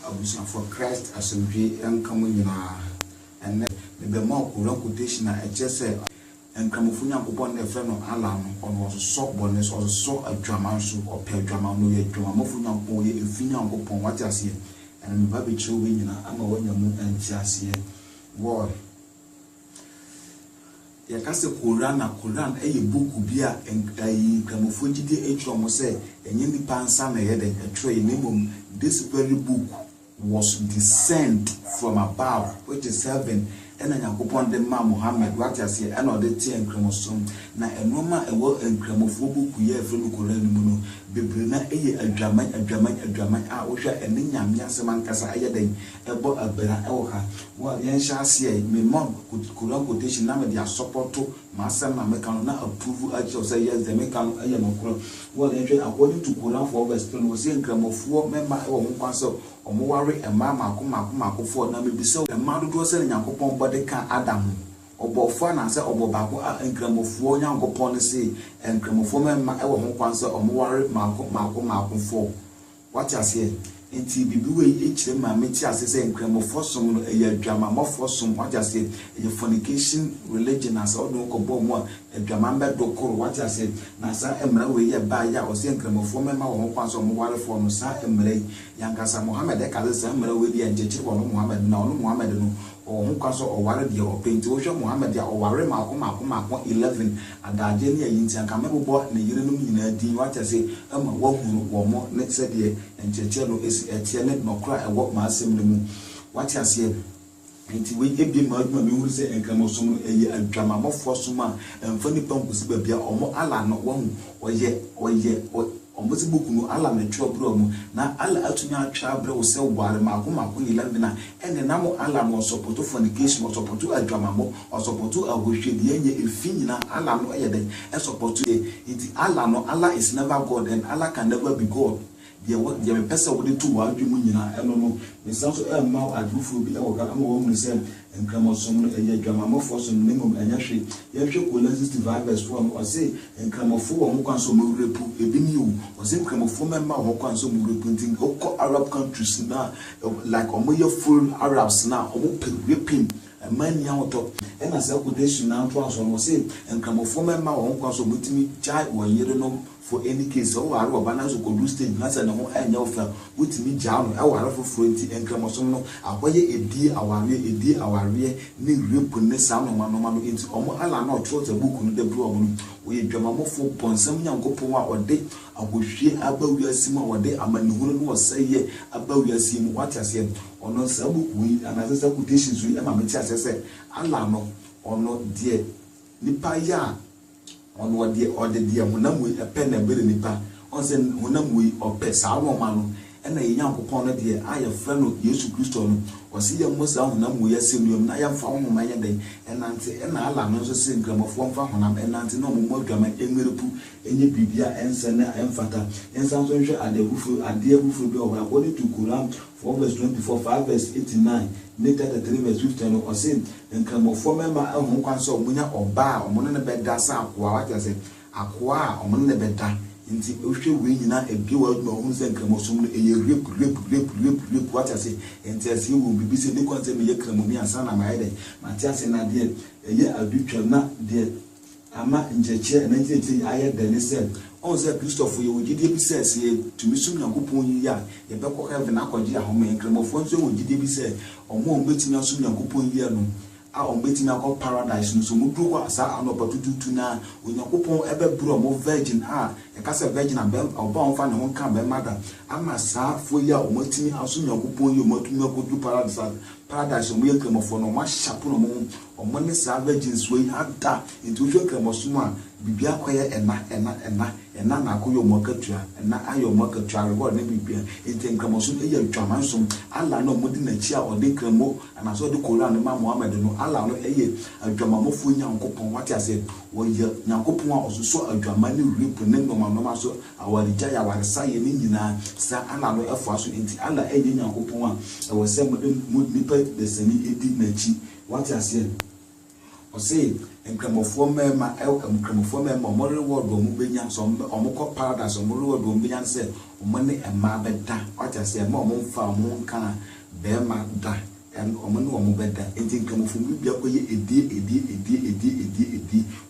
abusuan for Christ asomdwe enkamu nyina enne be ma okura quotation na eche se enkamufu nyankopon na efre no ala no ono so bonus so adwaman so ope adwaman no ye adwaman mofu nyankopon ye efi nyankopon wati ase en me ba be chiwo we nyina ama wanyamu anti ase wo ya kase Quran eye book bi a enkamufu gide etro mo se enye ni pansa na ye de etro ye nemom. This very book was descent from above, which is heaven. And then Yakupon the Ma Muhammad, what I say, and all the tea and chromosom. Now, a normal a world and chromophobic, we have from Kuremuno, Bibrina, a drama, I wish I and Ninyam Yasaman Casa Ayade, a boat of Bera Elha. Well, Yan shall say, me mom could quotation number their support to Master Mamekan, not approve, I shall say, yes, the Mekan Ayamokro. Well, according to Quran for Western, was in Gramophone member or Mukanso. Omowari e mama for na me bi se e ma dodo se nyankopon bode kan Adam obofo na se obobako a enkramofo nyankopon ne se enkramofo memma e wo ho kwan se omowari mako for what you say enti bibiwe e kire ma me ti ase se enkramofo som no e adwama mofo som what you say e fornication religion as odun ko bo mo adwama mbe dokoro what you say na sa emra we ye ba ya o se enkramofo memma wo ho kwan se omowari for no sa emra yankasa Muhammad e kaze se emra we bi enjeche wo no Muhammad na no Muhammad no o ho kwaso o ware de o penti wo hwe Muhammad ya o ware mako 11 adaje ne yinti anka mebbo ne yire no nyina din wata se ama wo hunu wo mo ne se de encheche no esi etie ne nokra e wo ma asem ne mu wata se enti we ebi ma aduma mi hu se enkamosom no eye adwama mofo soma emfa ni pampusi ba bia o mo ala no wo hu oye ombuzi buku no ala metro bro mu na ala atumi atwa bro se ware mako 11 na ene na mo ala mo support fornication mo support adwama mo o support ahohwe de enye efi nyina ala no eye den e support e it ala no Allah is never God and Allah can never be God. The person would do what you mean. I don't know. It's also a mouth at Rufu be our woman said, and come on some a drama for some minimum and actually, you should go let's divide verse 1 or say, and come of 4 who can so move a binu, or same come of 4 member who can so move repenting, or Arab countries now, like Omoya full Arabs now, or whipping. A man young top, and as I could now transfer was say, and come of 4 member who can so meet me, child or year no. For any case, oh, I will balance of good stage, not an old and offer with me jam, our fluency and chromosomal, away a dear, our rear, need real sound of man into almost all not trust a book on the problem. We drama for point some young couple or day, I will share about your sim or day, a man who was say about your sim, what I said, or no sub we and other quotations we am a said, Alano or not dear Nipaya. On what the order dear Munamui a pen and bill nipa, on send Munamui or Pesa Romano, and a young upon it dear, I a friend of Yesu Christo, or see a most of Namu Yasimium, I am found my day, and Nancy and Allah knows a syndrome of one for Honam, and Nancy no more drama, and Mirapu, and your Bibia, and Sana, and Fata, and some social at the roof, at dear roof will be according to Quran 4 verse 24, 5 verse 89. Later the 3 verse 15 or sin and come of 4 member who can so munya or bar or money bed dasa what I said aqua or money bed into ocean winning a build no own and come of some rip what I say and tells you will be busy the concept me a son of my head. Matthias and I did a year I do not dear Ama in the chair and I had then said. Onse Christopher you would be says here to me soon and go pony ya, a back of heaven, Aquadia, home and Cremophone, so would be said, or more betting us soon and go pony ya. Our betting our paradise, no so Mudu, Sa, and about to do to now, when your coupon ever brew more virgin, a castle virgin and bell or bound fan won't come by mother. I must sa for ya or multi me, soon your coupon you more to do paradise, and we'll come for no much chapel or money virgins way at that into your cremosuma, be quiet and na na ko yo mokatua na ayo mokatua reward na bibia enten kramoso e ya twamansom ala no modi na chi a ode kramo ana so de kola no ma Muhammad no ala no e ye adwamamofo nyankopon wate ase wo ye nyankopon a ososo adwama ne rip ne no ma so awari jaya wari saye ni nyina sa ala no efo aso enti ala e ye nyankopon a e wo se modi nipa de sani edi na chi wate ase say enkramofo mema enkramofo mema mo reward omo benya so omo ko paradise omo reward omo benya say omo ne ema beda what I say mo mfa omo nka be ma da and omo ne omo beda enti enkramofo bibia ko ye edi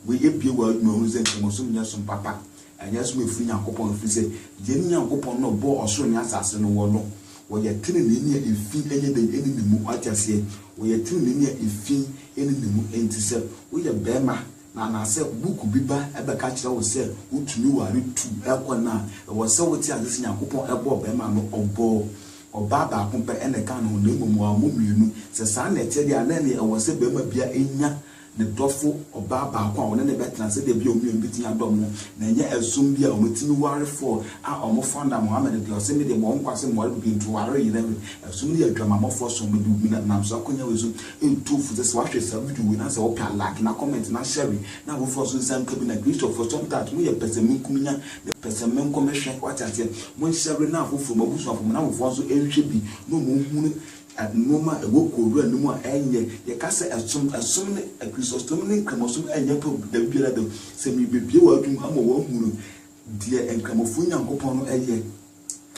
we ye bia wa adwuma ho say enkramofo nya so papa anya so efiri Nyankopon efiri say je ni Nyankopon no bo osoro ni asase no wo no wo ye tene ni efi enye de eni ni mu what I say wo ye tene ni efi eni ni mu enti say wo ye be ma na say book biba ebe ka kire wo say utumi ware tu ekona wo say wo ti asase Nyankopon ebo be ma no obo oba ba kumpe ene kan no na emu wa mo mienu se sa na ete dia na ne e wo say be ma bia enya ne dofo oba ba kwa wona ne betna se de bia omi mbiti adom na nya asum bia omotimi ware for a omo founder Muhammad de ose me de mo nkwase mo bi ntu ware yire asum ne adwama mo for so me du na nam so akonya wezu entu fu se wa hwe sa video we na se wo pia like na comment na share na wo for so san kabi na Christopher for some that mo ye person kuminya the person men come share what at mo share na afofo mo busu afofo na wo for so enhwe bi no mo hunu noma ewo koru anum a enye ye ka se asum ne Christostom ne nkamosum enye po da biara de se mi bebie wa adum ama wa hunu de enkamofo Nyankopon no eye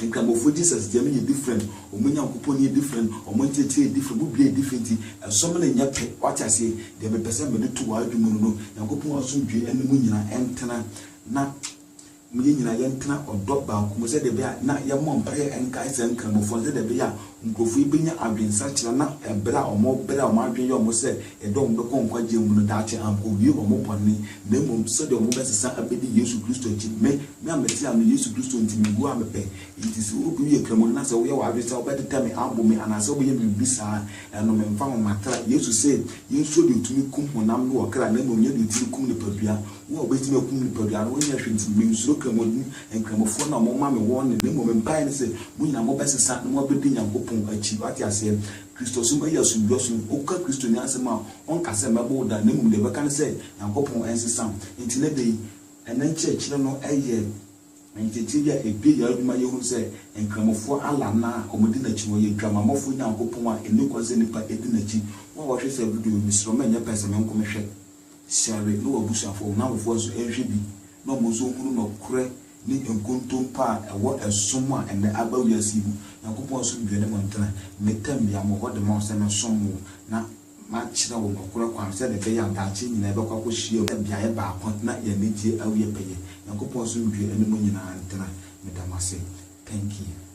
enkamofo Jesus de me different omo Nyankopon ye different omo tete different bubie different asum ne nya pe what I say de be person me to wa adum no Nyankopon asum dwe anum nyina entena na muye nyina yentena odo ba ko se de be na ye mo mpaye enka ise nkamofo se de be ya nkofu ibenya adwensa kira na ebra omo adwen ye omo se edom be konkwa je mu no daache amko wie omo bonni na mum se de omo besesa abedi Yesu Kristo chi me ameti am Yesu Kristo ntimi gu amepe iti se obi ye kramo na se wo ye wa adwen se obedi tame ambo me anase obi ye bibisa eno me mfa mo matra Yesu se Yesu de tumi kum honam no okra na mum ye de tumi kum ne padua wo obeti me kum ne padua no ye hwe ntimi nsuro kramo ni enkramofo na mo ma me won ne mum mpa ne se mo nyina mo besesa no obedi Nyankopon achi what you say Christosum ayi asubiosun oka Kristo ni asema on kase mebo da na mum de be kan say Nyankopon ensesam enti na dey enen church no eye enti ya ebi ya aduma ye hu say enkramofo ala na omodi na chi wo ye dwamamofo Nyankopon a eni kwaze nipa edi na chi wo wo hwe say video misro ma nya pese men komehwe share no obusuafo na wo so enhwe bi no mo so hunu no kure ni enkontompa ewo esum a ene abawiasibu Nyankopon so dwene montana metam bia mo hode mo se no som na ma kira wo nokora kwa se de be ya daache nyina be kwa ko hie bia ye ba akon na ye netie awie peye Nyankopon so dwene mo nyina antana medamase thank you.